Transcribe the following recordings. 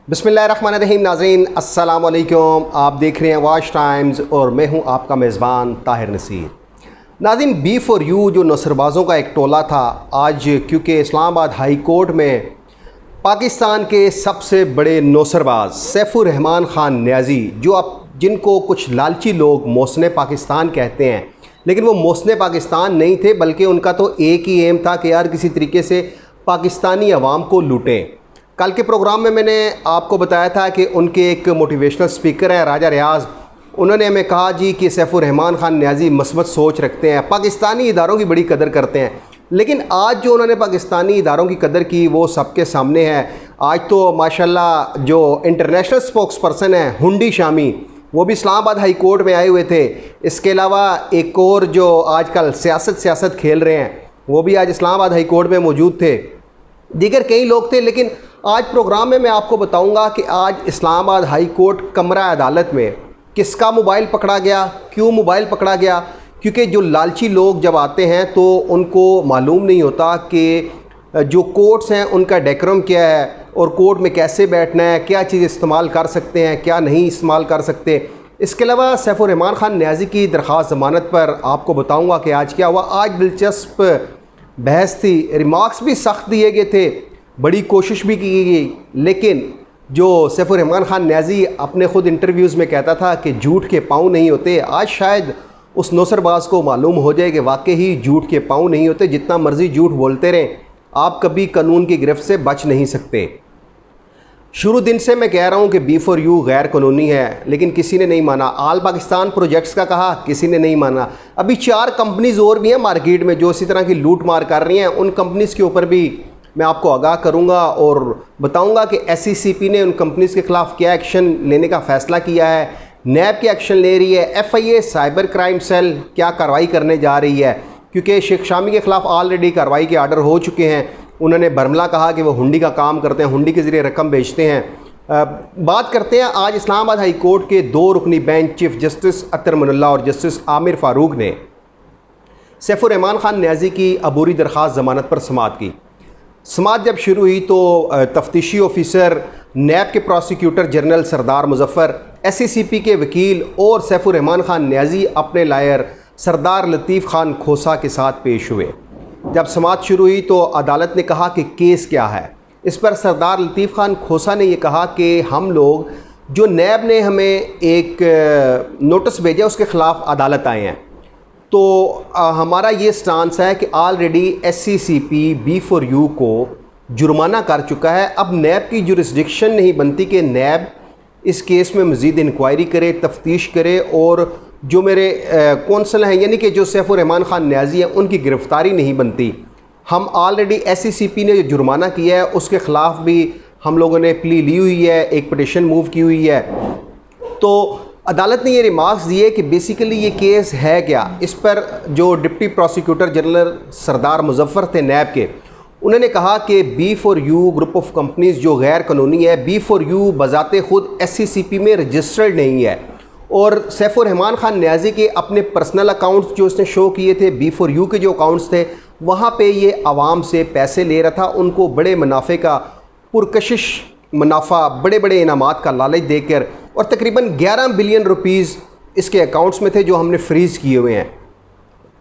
बिस्मिल्लाहिर्रहमानिर्रहीम। नाज़रीन अस्सलाम वालेकुम। आप देख रहे हैं वाच टाइम्स और मैं हूं आपका मेज़बान ताहिर नसीर। नाज़रीन, B4U जो नौसरबाज़ों का एक टोला था, आज क्योंकि इस्लामाबाद हाई कोर्ट में पाकिस्तान के सबसे बड़े नौसरबाज सैफुर रहमान ख़ान न्याज़ी, जो अब जिनको कुछ लालची लोग मोहसिन पाकिस्तान कहते हैं, लेकिन वो मोहसिन पाकिस्तान नहीं थे, बल्कि उनका तो एक ही एम था कि यार किसी तरीके से पाकिस्तानी अवाम को लूटें। कल के प्रोग्राम में मैंने आपको बताया था कि उनके एक मोटिवेशनल स्पीकर हैं राजा रियाज, उन्होंने हमें कहा जी कि सैफुर रहमान ख़ान न्याज़ी मस्बत सोच रखते हैं, पाकिस्तानी इदारों की बड़ी कदर करते हैं। लेकिन आज जो उन्होंने पाकिस्तानी इदारों की कदर की वो सबके सामने है। आज तो माशाल्लाह जो इंटरनेशनल स्पोक्स पर्सन है हुंडी शामी, वो भी इस्लामाबाद हाई कोर्ट में आए हुए थे। इसके अलावा एक और जो आजकल सियासत खेल रहे हैं वो भी आज इस्लामाबाद हाई कोर्ट में मौजूद थे। दीगर कई लोग थे, लेकिन आज प्रोग्राम में मैं आपको बताऊंगा कि आज इस्लामाबाद हाई कोर्ट कमरा अदालत में किसका मोबाइल पकड़ा गया, क्यों मोबाइल पकड़ा गया। क्योंकि जो लालची लोग जब आते हैं तो उनको मालूम नहीं होता कि जो कोर्ट्स हैं उनका डेकोरम क्या है और कोर्ट में कैसे बैठना है, क्या चीज़ इस्तेमाल कर सकते हैं, क्या नहीं इस्तेमाल कर सकते। इसके अलावा सैफुर रहमान ख़ान न्याज़ी की दरख्वास्त ज़मानत पर आपको बताऊँगा कि आज क्या हुआ। आज दिलचस्प बहस थी, रिमार्क्स भी सख्त दिए गए थे, बड़ी कोशिश भी की गई, लेकिन जो सैफुर रहमान ख़ान न्याज़ी अपने ख़ुद इंटरव्यूज़ में कहता था कि झूठ के पाँव नहीं होते, आज शायद उस नौसरबाज को मालूम हो जाए कि वाकई ही झूठ के पाँव नहीं होते। जितना मर्ज़ी झूठ बोलते रहें, आप कभी कानून की गिरफ्त से बच नहीं सकते। शुरू दिन से मैं कह रहा हूँ कि B4U गैर कानूनी है, लेकिन किसी ने नहीं माना। आल पाकिस्तान प्रोजेक्ट्स का कहा, किसी ने नहीं माना। अभी 4 कंपनीज़ और भी हैं मार्केट में जो इसी तरह की लूट मार कर रही हैं। उन कंपनीज़ के ऊपर भी मैं आपको आगाह करूंगा और बताऊंगा कि SECP ने उन कंपनीज़ के ख़िलाफ़ क्या एक्शन लेने का फ़ैसला किया है, नैब क्या एक्शन ले रही है, FIA साइबर क्राइम सेल क्या कार्रवाई करने जा रही है। क्योंकि शेख शामी के ख़िलाफ़ ऑलरेडी कार्रवाई के आर्डर हो चुके हैं। उन्होंने बरमला कहा कि वो हुंडी का काम करते हैं, हुंडी के ज़रिए रकम भेजते हैं। बात करते हैं आज इस्लामाबाद हाई कोर्ट के 2 रुकनी बेंच चीफ जस्टिस अतर मनुल्लाह और जस्टिस आमिर फ़ारूक ने सैफुर रहमान ख़ान न्याज़ी की अबूरी दरख्वास्त ज़मानत पर समाअत की। समाअत जब शुरू हुई तो तफ्तीशी ऑफिसर, नैब के प्रोसिक्यूटर जनरल सरदार मुजफ्फ़र, SECP के वकील और सैफुर रहमान ख़ान न्याज़ी अपने लायर सरदार लतीफ़ ख़ान खोसा के साथ पेश हुए। जब समाअत शुरू हुई तो अदालत ने कहा कि केस क्या है। इस पर सरदार लतीफ़ ख़ान खोसा ने यह कहा कि हम लोग जो नैब ने हमें एक नोटिस भेजा उसके ख़िलाफ़ अदालत आए हैं, तो हमारा ये स्टांस है कि ऑलरेडी SECP B4U को जुर्माना कर चुका है। अब नैब की जुरिस्डिक्शन नहीं बनती कि नैब इस केस में मज़ीद इंक्वायरी करे, तफ्तीश करे और जो मेरे कौंसल हैं यानी कि जो सैफुर रहमान ख़ान न्याज़ी हैं उनकी गिरफ़्तारी नहीं बनती। हम ऑलरेडी SECP ने जो जुर्माना किया है उसके ख़िलाफ़ भी हम लोगों ने प्ली ली हुई है, एक पिटिशन मूव की हुई है। तो अदालत ने ये रिमार्क्स दिए कि बेसिकली ये केस है क्या। इस पर जो डिप्टी प्रोसिक्यूटर जनरल सरदार मुजफ्फ़र थे नैब के, उन्होंने कहा कि B4U ग्रुप ऑफ कंपनीज़ जो गैर कानूनी है, B4U बज़ाते ख़ुद SECP में रजिस्टर्ड नहीं है और सैफुर रहमान ख़ान न्याज़ी के अपने पर्सनल अकाउंट्स जो उसने शो किए थे, B4U के जो अकाउंट्स थे, वहाँ पे ये आवाम से पैसे ले रहा था, उनको बड़े मुनाफे का पुरकशिश मुनाफा, बड़े बड़े इनामात का लालच देकर, और तकरीबन 11 बिलियन रुपीज़ इसके अकाउंट्स में थे जो हमने फ्रीज़ किए हुए हैं।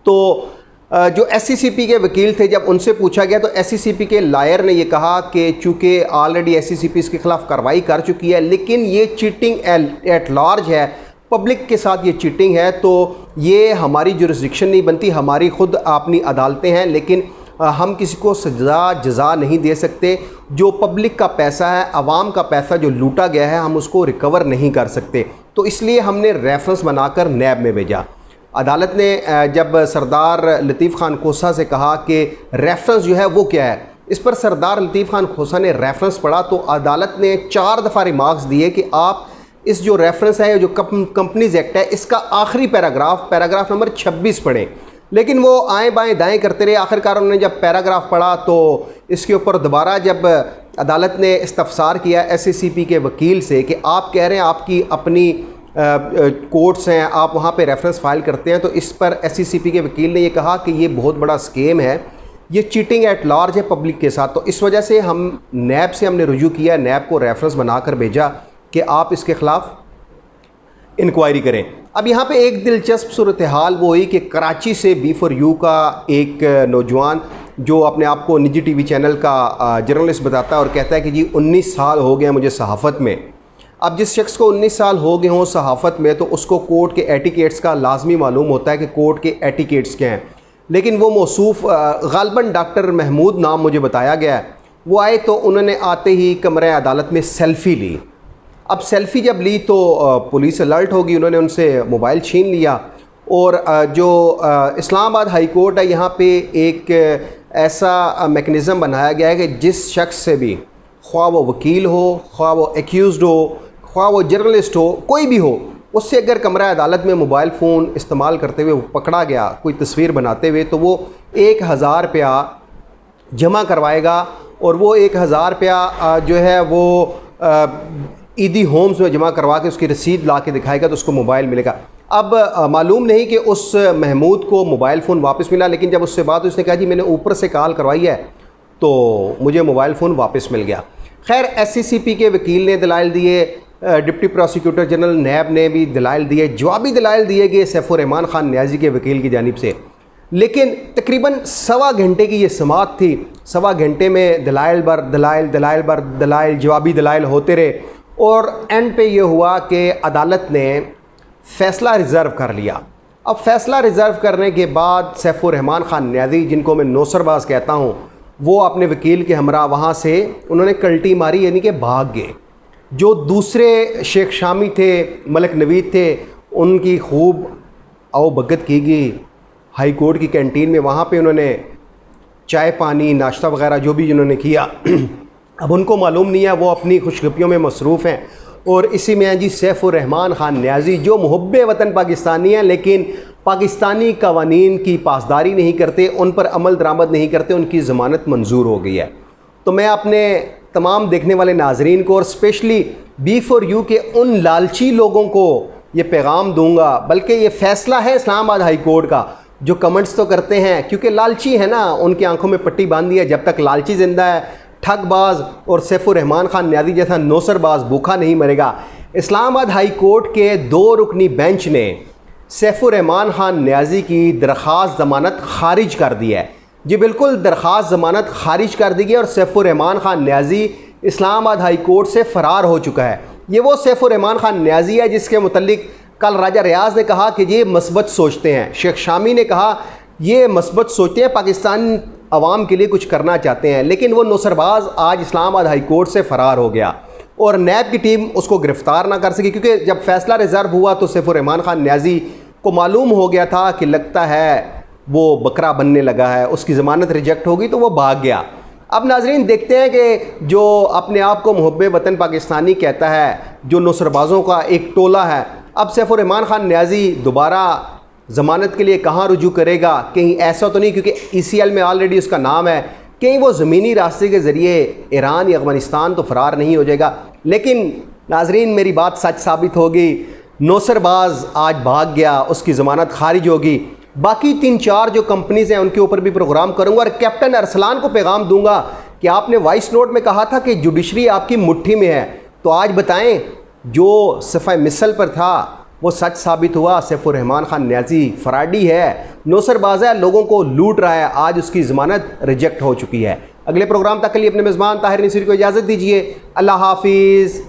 तो जो SECP के वकील थे, जब उनसे पूछा गया तो SECP के लायर ने यह कहा कि चूँकि ऑलरेडी SECP इसके ख़िलाफ़ कार्रवाई कर चुकी है, लेकिन ये चीटिंग एट लार्ज है, पब्लिक के साथ ये चीटिंग है, तो ये हमारी जुरिस्डिक्शन नहीं बनती, हमारी ख़ुद अपनी अदालतें हैं, लेकिन हम किसी को सजा जज़ा नहीं दे सकते। जो पब्लिक का पैसा है, आवाम का पैसा जो लूटा गया है, हम उसको रिकवर नहीं कर सकते। तो इसलिए हमने रेफरेंस बनाकर नैब में भेजा। अदालत ने जब सरदार लतीफ़ ख़ान खोसा से कहा कि रेफरेंस जो है वो क्या है, इस पर सरदार लतीफ़ ख़ान खोसा ने रेफरेंस पढ़ा तो अदालत ने 4 दफ़ा रिमार्क्स दिए कि आप इस जो रेफरेंस है, जो कंपनीज़ एक्ट है, इसका आखिरी पैराग्राफ नंबर 26 पढ़ें। लेकिन वो आएँ बाएँ दाएँ करते रहे। आखिरकार उन्होंने जब पैराग्राफ पढ़ा तो इसके ऊपर दोबारा जब अदालत ने इस्तफसार किया SECP के वकील से कि आप कह रहे हैं आपकी अपनी कोर्ट्स हैं, आप वहाँ पे रेफरेंस फ़ाइल करते हैं, तो इस पर SECP के वकील ने ये कहा कि ये बहुत बड़ा स्कीम है, ये चीटिंग एट लार्ज है पब्लिक के साथ। तो इस वजह से हम नैब से हमने रुजू किया, नैब को रेफरेंस बनाकर भेजा कि आप इसके ख़िलाफ़ इंक्वायरी करें। अब यहाँ पे एक दिलचस्प सूरत हाल वो हुई कि कराची से B4U का एक नौजवान जो अपने आप को निजी टीवी चैनल का जर्नलिस्ट बताता है और कहता है कि जी 19 साल हो गए मुझे सहाफ़त में। अब जिस शख्स को 19 साल हो गए हों सहाफ़त में तो उसको कोर्ट के एटिकेट्स का लाजमी मालूम होता है कि कोर्ट के एटिकेट्स क्या हैं। लेकिन वो मौसूफ़ ग़ालिबन डॉक्टर महमूद नाम मुझे बताया गया है, वो आए तो उन्होंने आते ही कमरे अदालत में सेल्फ़ी ली। अब सेल्फ़ी जब ली तो पुलिस अलर्ट होगी, उन्होंने उनसे मोबाइल छीन लिया। और जो इस्लामाबाद हाई कोर्ट है यहाँ पे एक ऐसा मेकनिज़म बनाया गया है कि जिस शख्स से भी, ख्वाह वो वकील हो, ख्वाह वो एक्यूज़ड हो, ख्वाह वो जर्नलिस्ट हो, कोई भी हो, उससे अगर कमरा अदालत में मोबाइल फ़ोन इस्तेमाल करते हुए पकड़ा गया कोई तस्वीर बनाते हुए तो वो 1000 रुपया जमा करवाएगा और वो 1000 रुपया जो है वो ईदी होम्स में जमा करवा के उसकी रसीद ला के दिखाएगा तो उसको मोबाइल मिलेगा। अब मालूम नहीं कि उस महमूद को मोबाइल फ़ोन वापस मिला, लेकिन जब उससे बात उसने कहा जी मैंने ऊपर से कॉल करवाई है तो मुझे मोबाइल फ़ोन वापस मिल गया। खैर SCCP के वकील ने दलाइल दिए, डिप्टी प्रोसिक्यूटर जनरल नैब ने भी दलाइल दिए, जवाबी दलाइल दिए गए सैफुर्रहमान खान न्याजी के वकील की जानिब से। लेकिन तकरीबन 1.25 घंटे की ये समाअत थी। 1.25 घंटे में दलाइल बर दलाइल, दलाइल बर दलाइल, जवाबी दलाइल होते रहे और एंड पे ये हुआ कि अदालत ने फ़ैसला रिज़र्व कर लिया। अब फ़ैसला रिज़र्व करने के बाद सैफुर्रहमान खान न्याजी, जिनको मैं नौसरबाज कहता हूँ, वो अपने वकील के हमरा वहाँ से उन्होंने कल्टी मारी, यानी कि भाग गए। जो दूसरे शेख शामी थे, मलिक नवीद थे, उनकी खूब आओ भगत की गई हाई कोर्ट की कैंटीन में। वहाँ पे उन्होंने चाय पानी नाश्ता वगैरह जो भी उन्होंने किया अब उनको मालूम नहीं है, वो अपनी खुशगपियों में मसरूफ़ हैं। और इसी में हैं जी सैफुर्रहमान खान न्याजी जो मुहब्बे वतन पाकिस्तानी हैं लेकिन पाकिस्तानी कवानीन की पासदारी नहीं करते, उन पर अमल दरामद नहीं करते, उनकी ज़मानत मंजूर हो गई है। तो मैं अपने तमाम देखने वाले नाजरीन को और स्पेशली B4U के उन लालची लोगों को ये पैगाम दूंगा, बल्कि ये फ़ैसला है इस्लामाबाद हाई कोर्ट का, जो कमेंट्स तो करते हैं क्योंकि लालची है ना, उनकी आंखों में पट्टी बांधी है। जब तक लालची ज़िंदा है ठगबाज और सैफुर्रहमान खान न्याजी जैसा नौसरबाज भूखा नहीं मरेगा। इस्लामाबाद हाई कोर्ट के 2 रुकनी बेंच ने सैफुर्रहमान खान न्याजी की दरख्वास्त ज़मानत खारिज कर दी है। जी बिल्कुल, दरख्वास्त ज़मानत खारिज कर दी गई और सैफुर्रहमान खान न्याजी इस्लामाबाद हाई कोर्ट से फ़रार हो चुका है। ये वो सैफुर्रहमान खान न्याजी है जिसके मुतल्लिक कल राजा रियाज ने कहा कि ये मस्बत सोचते हैं, शेख शामी ने कहा ये मस्बत सोचते हैं, पाकिस्तान अवाम के लिए कुछ करना चाहते हैं। लेकिन वो नौसरबाज आज इस्लामाबाद हाई कोर्ट से फ़रार हो गया और नैब की टीम उसको गिरफ़्तार ना कर सकी, क्योंकि जब फ़ैसला रिज़र्व हुआ तो सैफुर्रहमान खान न्याजी को मालूम हो गया था कि लगता है वो बकरा बनने लगा है, उसकी ज़मानत रिजेक्ट होगी तो वो भाग गया। अब नाजरीन देखते हैं कि जो अपने आप को मुहब्बे वतन पाकिस्तानी कहता है, जो नौसरबाज़ों का एक टोला है, अब सैफुर्रहमान खान न्याजी दोबारा ज़मानत के लिए कहाँ रुजू करेगा? कहीं ऐसा तो नहीं क्योंकि ECL में ऑलरेडी उसका नाम है, कहीं वो ज़मीनी रास्ते के ज़रिए ईरान या अफ़गानिस्तान तो फ़रार नहीं हो जाएगा। लेकिन नाजरीन मेरी बात सच साबित होगी, नौसरबाज आज भाग गया, उसकी ज़मानत खारिज होगी। बाकी 3-4 जो कंपनीज़ हैं उनके ऊपर भी प्रोग्राम करूँगा और कैप्टन अरसलान को पैगाम दूंगा कि आपने वॉइस नोट में कहा था कि जुडिशरी आपकी मुट्ठी में है, तो आज बताएं जो सफ़ा मिसल पर था वो सच साबित हुआ। सैफुर्रहमान खान न्याजी फराडी है, नौसरबाज़ है, लोगों को लूट रहा है, आज उसकी ज़मानत रिजेक्ट हो चुकी है। अगले प्रोग्राम तक के लिए अपने मेज़बान ताहिर नसीर को इजाज़त दीजिए। अल्लाह हाफिज़।